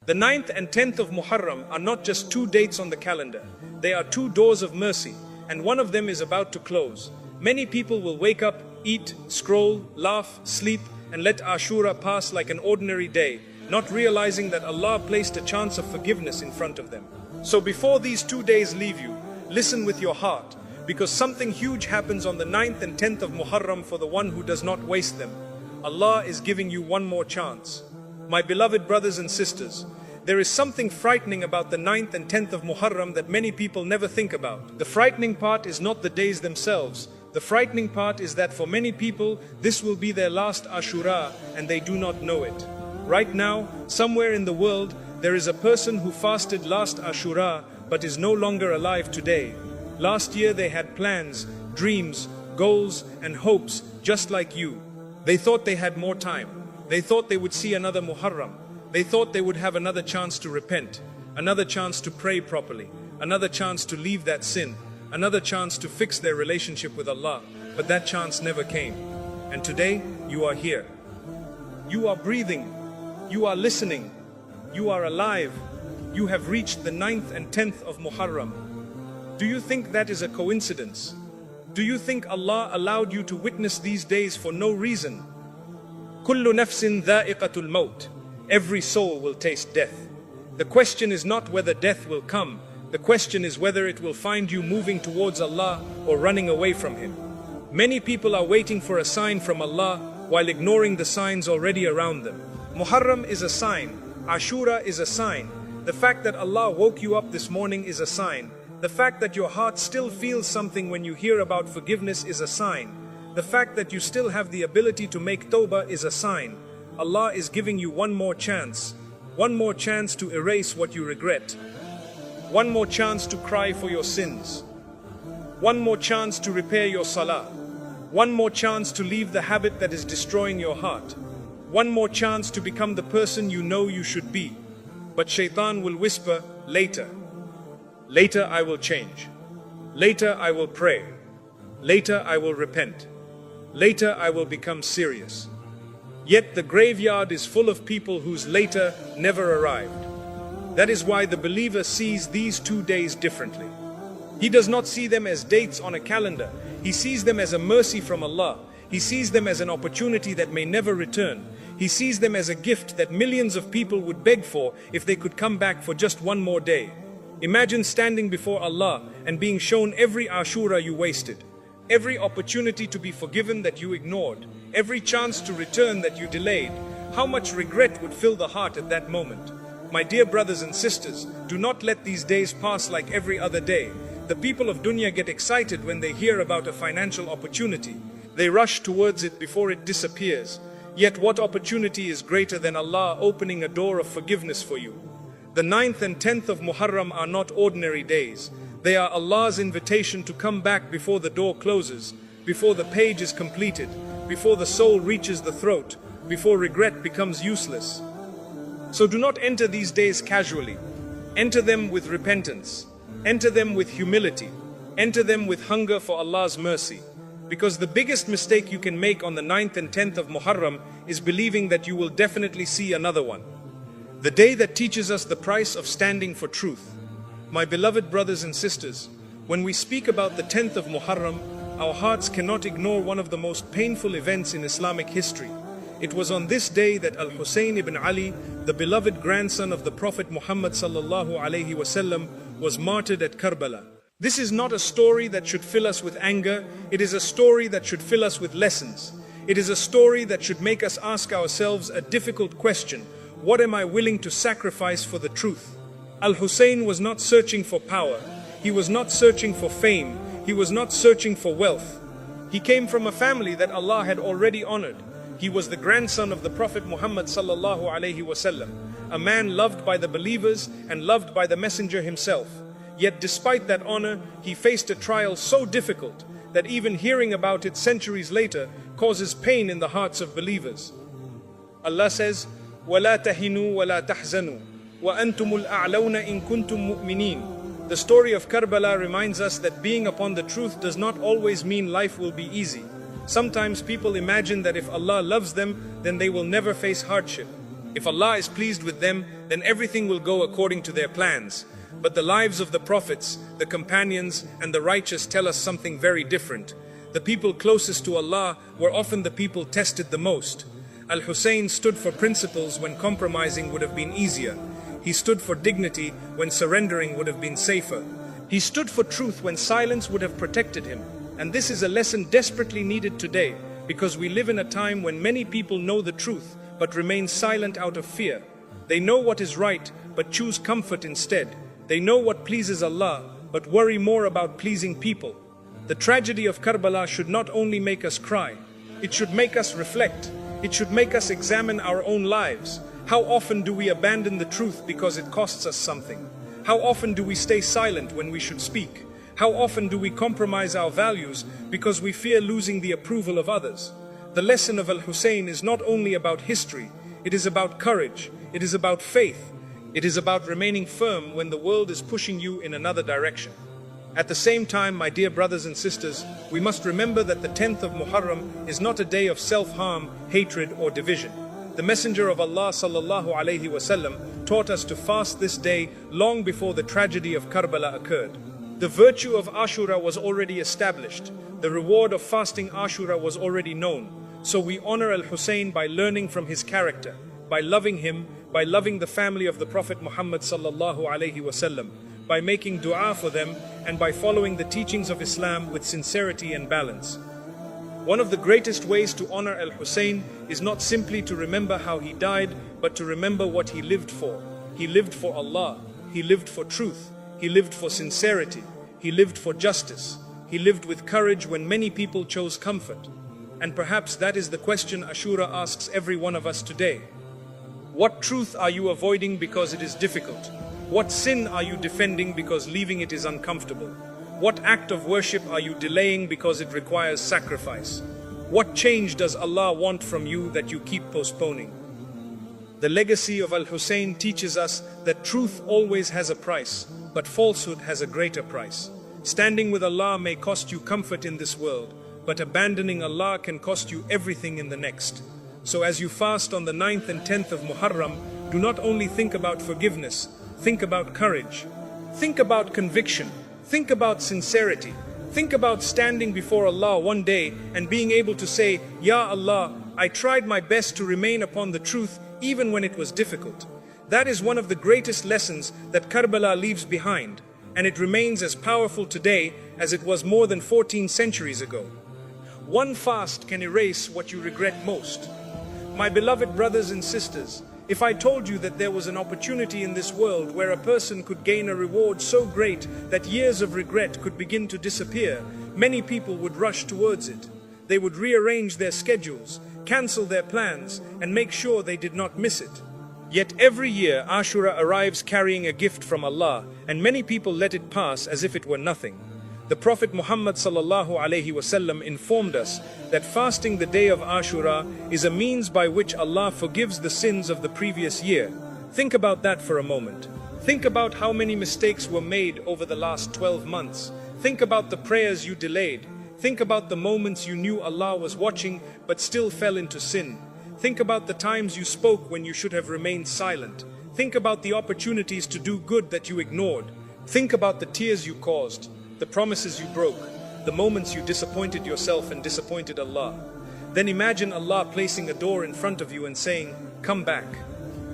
The 9th and 10th of Muharram are not just two dates on the calendar. They are two doors of mercy, and one of them is about to close. Many people will wake up, eat, scroll, laugh, sleep, and let Ashura pass like an ordinary day, not realizing that Allah placed a chance of forgiveness in front of them. So before these 2 days leave you, listen with your heart, because something huge happens on the 9th and 10th of Muharram for the one who does not waste them. Allah is giving you one more chance. My beloved brothers and sisters, there is something frightening about the 9th and 10th of Muharram that many people never think about. The frightening part is not the days themselves. The frightening part is that for many people, this will be their last Ashura and they do not know it. Right now, somewhere in the world, there is a person who fasted last Ashura but is no longer alive today. Last year they had plans, dreams, goals and hopes just like you. They thought they had more time. They thought they would see another Muharram. They thought they would have another chance to repent, another chance to pray properly, another chance to leave that sin, another chance to fix their relationship with Allah. But that chance never came. And today, you are here. You are breathing. You are listening. You are alive. You have reached the 9th and 10th of Muharram. Do you think that is a coincidence? Do you think Allah allowed you to witness these days for no reason? Kullu nafsin dha'iqatul maut. Every soul will taste death. The question is not whether death will come. The question is whether it will find you moving towards Allah or running away from Him. Many people are waiting for a sign from Allah while ignoring the signs already around them. Muharram is a sign. Ashura is a sign. The fact that Allah woke you up this morning is a sign. The fact that your heart still feels something when you hear about forgiveness is a sign. The fact that you still have the ability to make tawbah is a sign. Allah is giving you one more chance to erase what you regret. One more chance to cry for your sins. One more chance to repair your salah. One more chance to leave the habit that is destroying your heart. One more chance to become the person you know you should be. But shaitan will whisper, later. Later I will change. Later I will pray. Later I will repent. Later I will become serious. Yet the graveyard is full of people whose later never arrived. That is why the believer sees these 2 days differently. He does not see them as dates on a calendar. He sees them as a mercy from Allah. He sees them as an opportunity that may never return. He sees them as a gift that millions of people would beg for if they could come back for just one more day. Imagine standing before Allah and being shown every Ashura you wasted. Every opportunity to be forgiven that you ignored, every chance to return that you delayed. How much regret would fill the heart at that moment? My dear brothers and sisters, do not let these days pass like every other day. The people of dunya get excited when they hear about a financial opportunity. They rush towards it before it disappears. Yet what opportunity is greater than Allah opening a door of forgiveness for you? The 9th and 10th of Muharram are not ordinary days. They are Allah's invitation to come back before the door closes, before the page is completed, before the soul reaches the throat, before regret becomes useless. So do not enter these days casually. Enter them with repentance. Enter them with humility. Enter them with hunger for Allah's mercy. Because the biggest mistake you can make on the 9th and 10th of Muharram is believing that you will definitely see another one. The day that teaches us the price of standing for truth. My beloved brothers and sisters, when we speak about the 10th of Muharram, our hearts cannot ignore one of the most painful events in Islamic history. It was on this day that Al-Hussein ibn Ali, the beloved grandson of the Prophet Muhammad sallallahu alaihi wasallam, was martyred at Karbala. This is not a story that should fill us with anger. It is a story that should fill us with lessons. It is a story that should make us ask ourselves a difficult question. What am I willing to sacrifice for the truth? Al-Hussein was not searching for power. He was not searching for fame. He was not searching for wealth. He came from a family that Allah had already honored. He was the grandson of the Prophet Muhammad sallallahu alaihi wasallam, a man loved by the believers and loved by the Messenger himself. Yet despite that honor, he faced a trial so difficult that even hearing about it centuries later causes pain in the hearts of believers. Allah says, وَلَا تَهِنُوا وَلَا تَحْزَنُوا وَأَنْتُمُ الْأَعْلَوْنَ إِن كُنْتُم مُؤْمِنِينَ. The story of Karbala reminds us that being upon the truth does not always mean life will be easy. Sometimes people imagine that if Allah loves them, then they will never face hardship. If Allah is pleased with them, then everything will go according to their plans. But the lives of the prophets, the companions, and the righteous tell us something very different. The people closest to Allah were often the people tested the most. Al-Hussein stood for principles when compromising would have been easier. He stood for dignity when surrendering would have been safer. He stood for truth when silence would have protected him. And this is a lesson desperately needed today, because we live in a time when many people know the truth, but remain silent out of fear. They know what is right, but choose comfort instead. They know what pleases Allah, but worry more about pleasing people. The tragedy of Karbala should not only make us cry, it should make us reflect. It should make us examine our own lives. How often do we abandon the truth because it costs us something? How often do we stay silent when we should speak? How often do we compromise our values because we fear losing the approval of others? The lesson of Al-Hussein is not only about history, it is about courage, it is about faith, it is about remaining firm when the world is pushing you in another direction. At the same time, my dear brothers and sisters, we must remember that the 10th of Muharram is not a day of self-harm, hatred or division. The Messenger of Allah sallallahu alaihi wasallam taught us to fast this day long before the tragedy of Karbala occurred. The virtue of Ashura was already established. The reward of fasting Ashura was already known. So we honor Al-Hussein by learning from his character, by loving him, by loving the family of the Prophet Muhammad sallallahu alaihi wasallam, by making dua for them, and by following the teachings of Islam with sincerity and balance. One of the greatest ways to honor Al-Hussein is not simply to remember how he died, but to remember what he lived for. He lived for Allah, he lived for truth, he lived for sincerity, he lived for justice, he lived with courage when many people chose comfort. And perhaps that is the question Ashura asks every one of us today. What truth are you avoiding because it is difficult? What sin are you defending because leaving it is uncomfortable? What act of worship are you delaying because it requires sacrifice? What change does Allah want from you that you keep postponing? The legacy of Al-Hussein teaches us that truth always has a price, but falsehood has a greater price. Standing with Allah may cost you comfort in this world, but abandoning Allah can cost you everything in the next. So as you fast on the 9th and 10th of Muharram, do not only think about forgiveness, think about courage, think about conviction, think about sincerity, think about standing before Allah one day and being able to say, Ya Allah, I tried my best to remain upon the truth even when it was difficult. That is one of the greatest lessons that Karbala leaves behind, and it remains as powerful today as it was more than 14 centuries ago. One fast can erase what you regret most. My beloved brothers and sisters, if I told you that there was an opportunity in this world where a person could gain a reward so great that years of regret could begin to disappear, many people would rush towards it. They would rearrange their schedules, cancel their plans, and make sure they did not miss it. Yet every year Ashura arrives carrying a gift from Allah, and many people let it pass as if it were nothing. The Prophet Muhammad sallallahu alaihi wasallam informed us that fasting the day of Ashura is a means by which Allah forgives the sins of the previous year. Think about that for a moment. Think about how many mistakes were made over the last 12 months. Think about the prayers you delayed. Think about the moments you knew Allah was watching but still fell into sin. Think about the times you spoke when you should have remained silent. Think about the opportunities to do good that you ignored. Think about the tears you caused, the promises you broke, the moments you disappointed yourself and disappointed Allah. Then imagine Allah placing a door in front of you and saying, "Come back."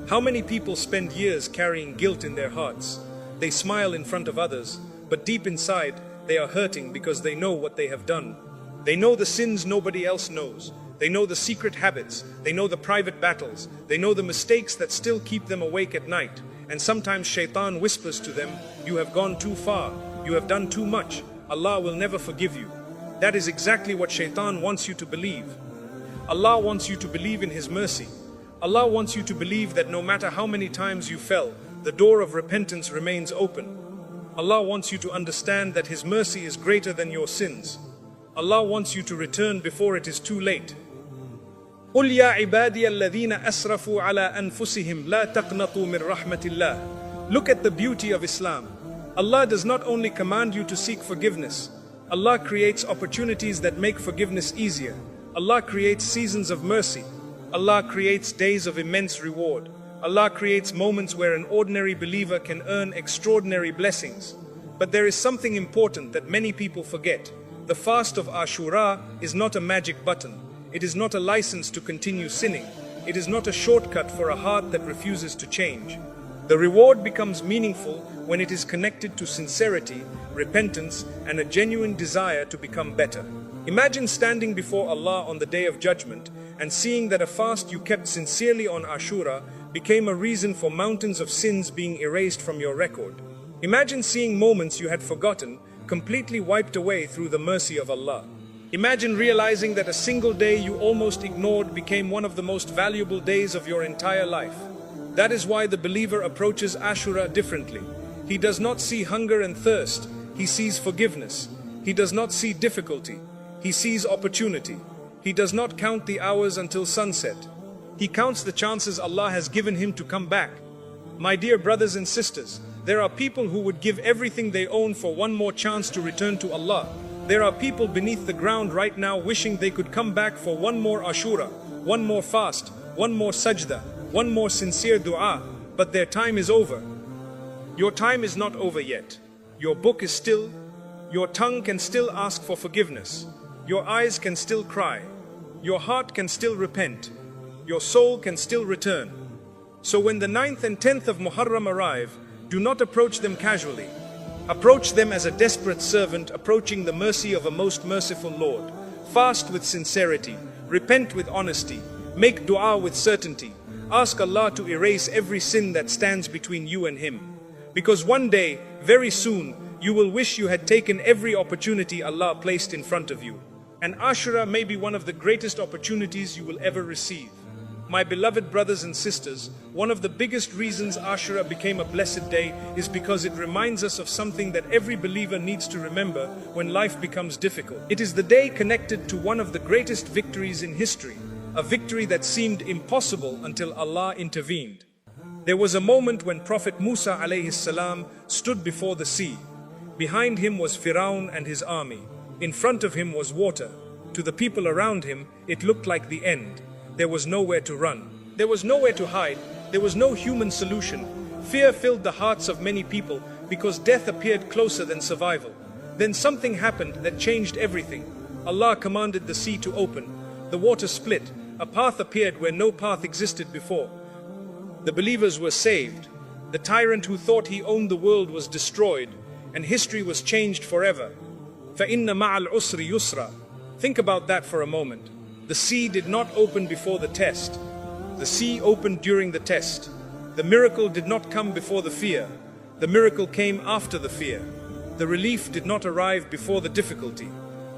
How many people spend years carrying guilt in their hearts? They smile in front of others, but deep inside, they are hurting because they know what they have done. They know the sins nobody else knows. They know the secret habits. They know the private battles. They know the mistakes that still keep them awake at night. And sometimes Shaitan whispers to them, "You have gone too far. You have done too much. Allah will never forgive you." That is exactly what Shaitan wants you to believe. Allah wants you to believe in His mercy. Allah wants you to believe that no matter how many times you fell, the door of repentance remains open. Allah wants you to understand that His mercy is greater than your sins. Allah wants you to return before it is too late. قُلْ يَا عِبَادِيَ الَّذِينَ أَسْرَفُوا عَلَىٰ أَنفُسِهِمْ لَا تَقْنَطُوا مِنْ رَحْمَةِ اللَّهِ. Look at the beauty of Islam. Allah does not only command you to seek forgiveness. Allah creates opportunities that make forgiveness easier. Allah creates seasons of mercy. Allah creates days of immense reward. Allah creates moments where an ordinary believer can earn extraordinary blessings. But there is something important that many people forget. The fast of Ashura is not a magic button. It is not a license to continue sinning. It is not a shortcut for a heart that refuses to change. The reward becomes meaningful when it is connected to sincerity, repentance, and a genuine desire to become better. Imagine standing before Allah on the Day of Judgment and seeing that a fast you kept sincerely on Ashura became a reason for mountains of sins being erased from your record. Imagine seeing moments you had forgotten completely wiped away through the mercy of Allah. Imagine realizing that a single day you almost ignored became one of the most valuable days of your entire life. That is why the believer approaches Ashura differently. He does not see hunger and thirst, he sees forgiveness. He does not see difficulty, he sees opportunity. He does not count the hours until sunset. He counts the chances Allah has given him to come back. My dear brothers and sisters, there are people who would give everything they own for one more chance to return to Allah. There are people beneath the ground right now wishing they could come back for one more Ashura, one more fast, one more sajda, one more sincere dua, but their time is over. Your time is not over yet. Your book is still. Your tongue can still ask for forgiveness. Your eyes can still cry. Your heart can still repent. Your soul can still return. So when the 9th and 10th of Muharram arrive, do not approach them casually. Approach them as a desperate servant approaching the mercy of a most merciful Lord. Fast with sincerity. Repent with honesty. Make dua with certainty. Ask Allah to erase every sin that stands between you and Him. Because one day, very soon, you will wish you had taken every opportunity Allah placed in front of you. And Ashura may be one of the greatest opportunities you will ever receive. My beloved brothers and sisters, one of the biggest reasons Ashura became a blessed day is because it reminds us of something that every believer needs to remember when life becomes difficult. It is the day connected to one of the greatest victories in history. A victory that seemed impossible until Allah intervened. There was a moment when Prophet Musa alayhi salam stood before the sea. Behind him was Firaun and his army. In front of him was water. To the people around him, it looked like the end. There was nowhere to run. There was nowhere to hide. There was no human solution. Fear filled the hearts of many people because death appeared closer than survival. Then something happened that changed everything. Allah commanded the sea to open. The water split. A path appeared where no path existed before. The believers were saved. The tyrant who thought he owned the world was destroyed, and history was changed forever. فَإِنَّ مَعَ الْعُسْرِ يُسْرًا. Think about that for a moment. The sea did not open before the test. The sea opened during the test. The miracle did not come before the fear. The miracle came after the fear. The relief did not arrive before the difficulty.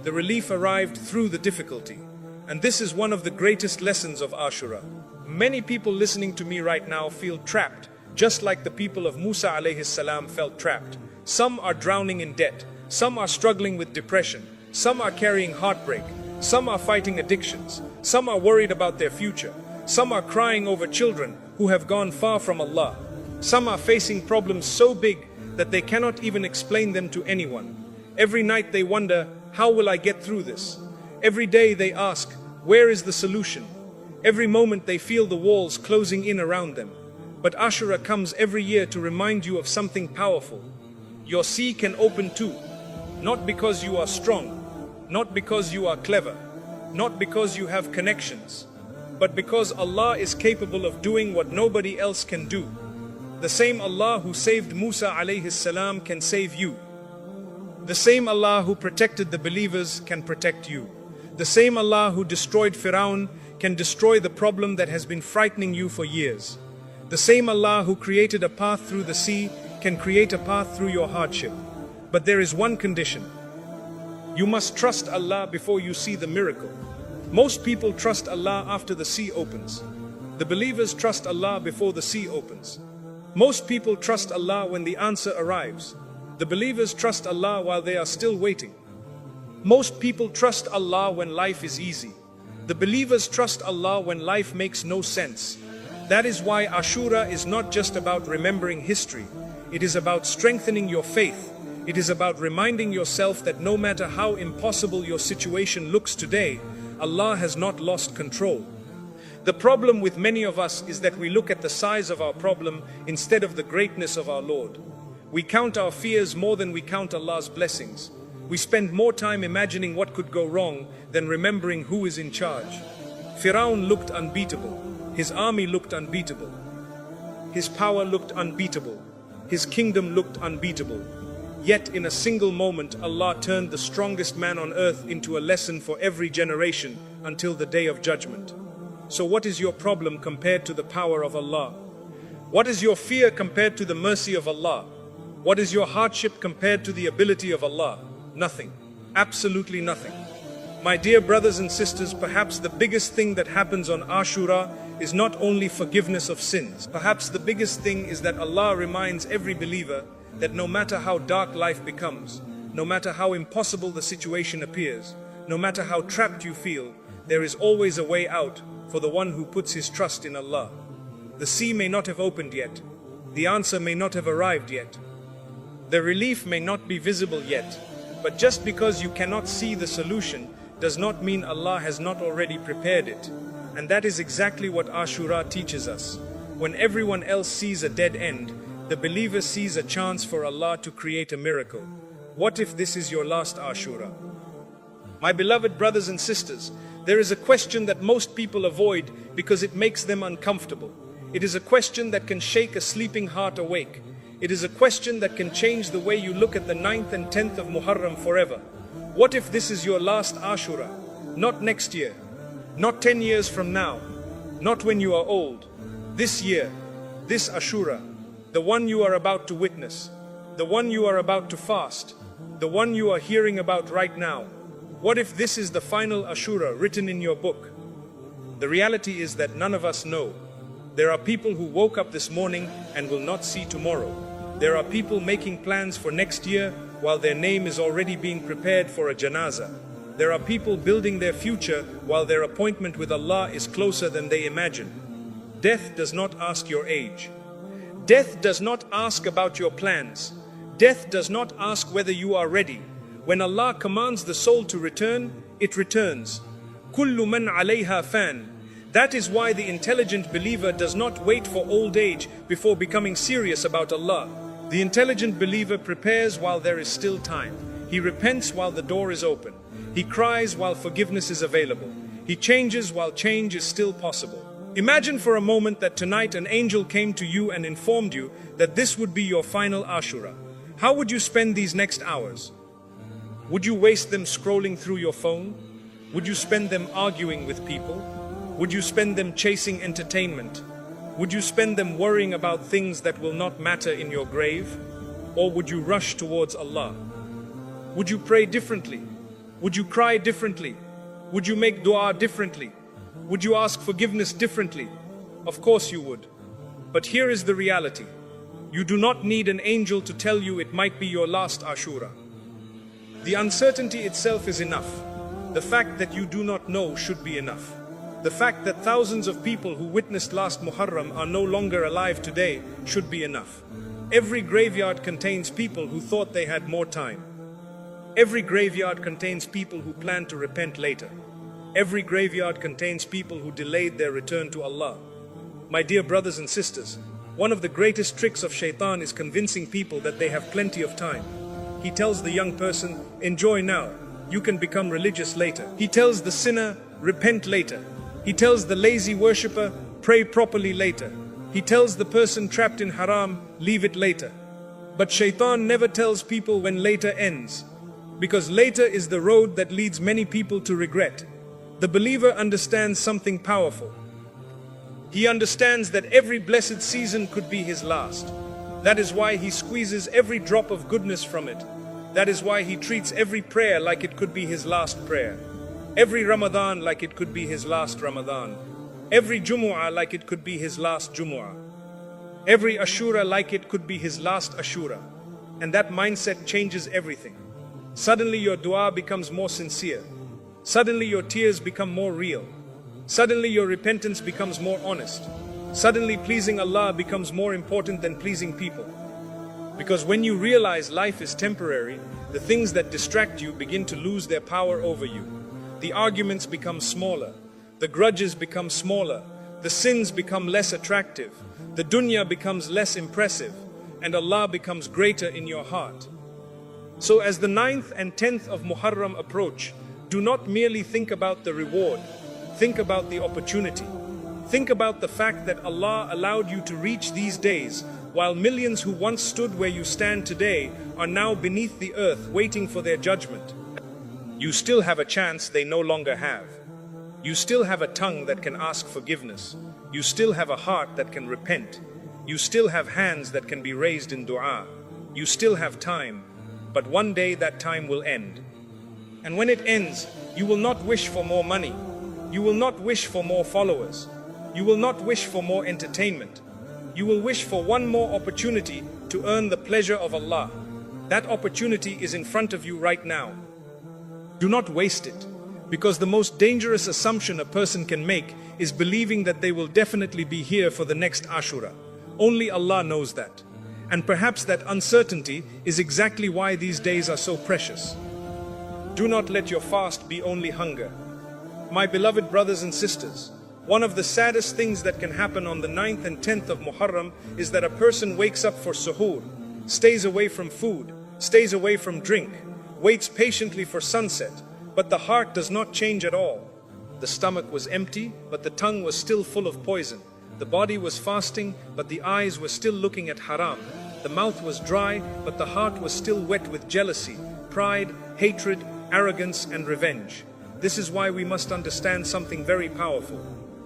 The relief arrived through the difficulty. And this is one of the greatest lessons of Ashura. Many people listening to me right now feel trapped, just like the people of Musa alayhi salam felt trapped. Some are drowning in debt. Some are struggling with depression. Some are carrying heartbreak. Some are fighting addictions. Some are worried about their future. Some are crying over children who have gone far from Allah. Some are facing problems so big that they cannot even explain them to anyone. Every night they wonder, how will I get through this? Every day they ask, where is the solution? Every moment they feel the walls closing in around them. But Ashura comes every year to remind you of something powerful. Your sea can open too. Not because you are strong, not because you are clever, not because you have connections, but because Allah is capable of doing what nobody else can do. The same Allah who saved Musa alayhi salam can save you. The same Allah who protected the believers can protect you. The same Allah who destroyed Firaun can destroy the problem that has been frightening you for years. The same Allah who created a path through the sea can create a path through your hardship. But there is one condition. You must trust Allah before you see the miracle. Most people trust Allah after the sea opens. The believers trust Allah before the sea opens. Most people trust Allah when the answer arrives. The believers trust Allah while they are still waiting. Most people trust Allah when life is easy. The believers trust Allah when life makes no sense. That is why Ashura is not just about remembering history. It is about strengthening your faith. It is about reminding yourself that no matter how impossible your situation looks today, Allah has not lost control. The problem with many of us is that we look at the size of our problem instead of the greatness of our Lord. We count our fears more than we count Allah's blessings. We spend more time imagining what could go wrong than remembering who is in charge. Firaun looked unbeatable. His army looked unbeatable. His power looked unbeatable. His kingdom looked unbeatable. Yet in a single moment, Allah turned the strongest man on earth into a lesson for every generation until the day of judgment. So what is your problem compared to the power of Allah? What is your fear compared to the mercy of Allah? What is your hardship compared to the ability of Allah? Nothing. Absolutely nothing. My dear brothers and sisters, perhaps the biggest thing that happens on Ashura is not only forgiveness of sins. Perhaps the biggest thing is that Allah reminds every believer that no matter how dark life becomes, no matter how impossible the situation appears, no matter how trapped you feel, there is always a way out for the one who puts his trust in Allah. The sea may not have opened yet. The answer may not have arrived yet. The relief may not be visible yet. But just because you cannot see the solution does not mean Allah has not already prepared it. And that is exactly what Ashura teaches us. When everyone else sees a dead end, the believer sees a chance for Allah to create a miracle. What if this is your last Ashura? My beloved brothers and sisters, there is a question that most people avoid because it makes them uncomfortable. It is a question that can shake a sleeping heart awake. It is a question that can change the way you look at the 9th and 10th of Muharram forever. What if this is your last Ashura? Not next year, not 10 years from now, not when you are old. This year, this Ashura, the one you are about to witness, the one you are about to fast, the one you are hearing about right now. What if this is the final Ashura written in your book? The reality is that none of us know. There are people who woke up this morning and will not see tomorrow. There are people making plans for next year while their name is already being prepared for a janazah. There are people building their future while their appointment with Allah is closer than they imagine. Death does not ask your age. Death does not ask about your plans. Death does not ask whether you are ready. When Allah commands the soul to return, it returns. Kullu man alayha fan. That is why the intelligent believer does not wait for old age before becoming serious about Allah. The intelligent believer prepares while there is still time. He repents while the door is open. He cries while forgiveness is available. He changes while change is still possible. Imagine for a moment that tonight an angel came to you and informed you that this would be your final Ashura. How would you spend these next hours? Would you waste them scrolling through your phone? Would you spend them arguing with people? Would you spend them chasing entertainment? Would you spend them worrying about things that will not matter in your grave? Or would you rush towards Allah? Would you pray differently? Would you cry differently? Would you make dua differently? Would you ask forgiveness differently? Of course you would. But here is the reality. You do not need an angel to tell you it might be your last Ashura. The uncertainty itself is enough. The fact that you do not know should be enough. The fact that thousands of people who witnessed last Muharram are no longer alive today should be enough. Every graveyard contains people who thought they had more time. Every graveyard contains people who plan to repent later. Every graveyard contains people who delayed their return to Allah. My dear brothers and sisters, one of the greatest tricks of Shaitan is convincing people that they have plenty of time. He tells the young person, enjoy now, you can become religious later. He tells the sinner, repent later. He tells the lazy worshipper, pray properly later. He tells the person trapped in haram, leave it later. But Shaitan never tells people when later ends, because later is the road that leads many people to regret. The believer understands something powerful. He understands that every blessed season could be his last. That is why he squeezes every drop of goodness from it. That is why he treats every prayer like it could be his last prayer. Every Ramadan like it could be his last Ramadan. Every Jumu'ah like it could be his last Jumu'ah. Every Ashura like it could be his last Ashura. And that mindset changes everything. Suddenly your dua becomes more sincere. Suddenly your tears become more real. Suddenly your repentance becomes more honest. Suddenly pleasing Allah becomes more important than pleasing people. Because when you realize life is temporary, the things that distract you begin to lose their power over you. The arguments become smaller. The grudges become smaller. the sins become less attractive, the dunya becomes less impressive, and Allah becomes greater in your heart. So as the 9th and 10th of Muharram approach, do not merely think about the reward, think about the opportunity. Think about the fact that Allah allowed you to reach these days, while millions who once stood where you stand today are now beneath the earth waiting for their judgment. You still have a chance they no longer have. You still have a tongue that can ask forgiveness. You still have a heart that can repent. You still have hands that can be raised in dua. You still have time, but one day that time will end. And when it ends, you will not wish for more money. You will not wish for more followers. You will not wish for more entertainment. You will wish for one more opportunity to earn the pleasure of Allah. That opportunity is in front of you right now. Do not waste it, because the most dangerous assumption a person can make is believing that they will definitely be here for the next Ashura. Only Allah knows that. And perhaps that uncertainty is exactly why these days are so precious. Do not let your fast be only hunger. My beloved brothers and sisters, one of the saddest things that can happen on the 9th and 10th of Muharram is that a person wakes up for suhoor, stays away from food, stays away from drink, waits patiently for sunset, but the heart does not change at all. The stomach was empty, but the tongue was still full of poison. The body was fasting, but the eyes were still looking at haram. The mouth was dry, but the heart was still wet with jealousy, pride, hatred, arrogance, and revenge. This is why we must understand something very powerful.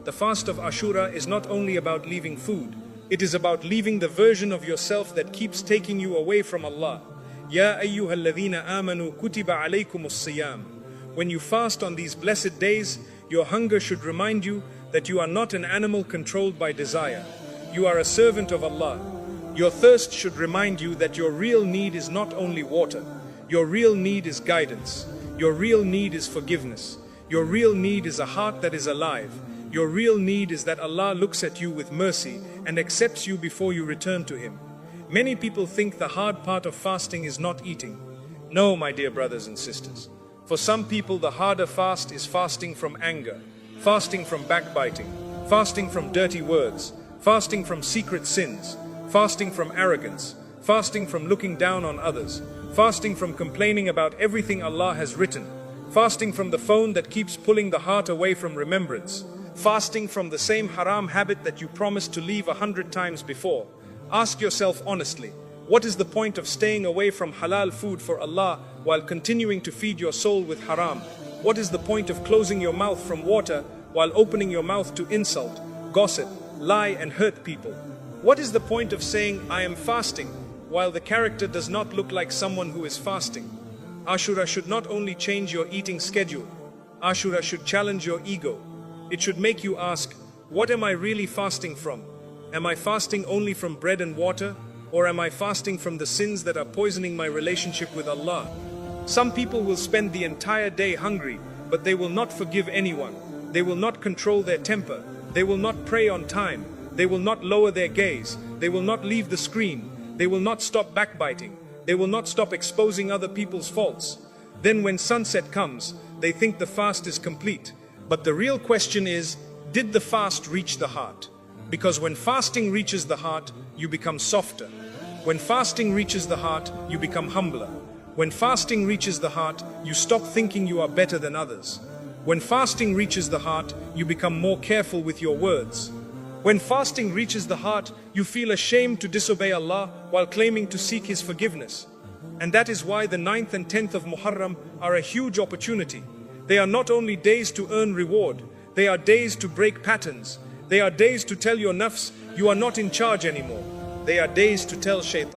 The fast of Ashura is not only about leaving food, it is about leaving the version of yourself that keeps taking you away from Allah. Ya ayyuhalladhina amanu kutiba alaykumus siyam. When you fast on these blessed days, your hunger should remind you that you are not an animal controlled by desire. You are a servant of Allah. Your thirst should remind you that your real need is not only water. Your real need is guidance. Your real need is forgiveness. Your real need is a heart that is alive. Your real need is that Allah looks at you with mercy and accepts you before you return to Him. Many people think the hard part of fasting is not eating. No, my dear brothers and sisters. For some people, the harder fast is fasting from anger, fasting from backbiting, fasting from dirty words, fasting from secret sins, fasting from arrogance, fasting from looking down on others, fasting from complaining about everything Allah has written, fasting from the phone that keeps pulling the heart away from remembrance, fasting from the same haram habit that you promised to leave 100 times before. Ask yourself honestly, what is the point of staying away from halal food for Allah while continuing to feed your soul with haram? What is the point of closing your mouth from water while opening your mouth to insult, gossip, lie and hurt people? What is the point of saying, I am fasting, while the character does not look like someone who is fasting? Ashura should not only change your eating schedule, Ashura should challenge your ego. It should make you ask, what am I really fasting from? Am I fasting only from bread and water? Or am I fasting from the sins that are poisoning my relationship with Allah? Some people will spend the entire day hungry, but they will not forgive anyone. They will not control their temper. They will not pray on time. They will not lower their gaze. They will not leave the screen. They will not stop backbiting. They will not stop exposing other people's faults. Then when sunset comes, they think the fast is complete. But the real question is, did the fast reach the heart? Because when fasting reaches the heart, you become softer. When fasting reaches the heart, you become humbler. When fasting reaches the heart, you stop thinking you are better than others. When fasting reaches the heart, you become more careful with your words. When fasting reaches the heart, you feel ashamed to disobey Allah while claiming to seek His forgiveness. And that is why the 9th and 10th of Muharram are a huge opportunity. They are not only days to earn reward, they are days to break patterns. They are days to tell your nafs you are not in charge anymore. They are days to tell shaitan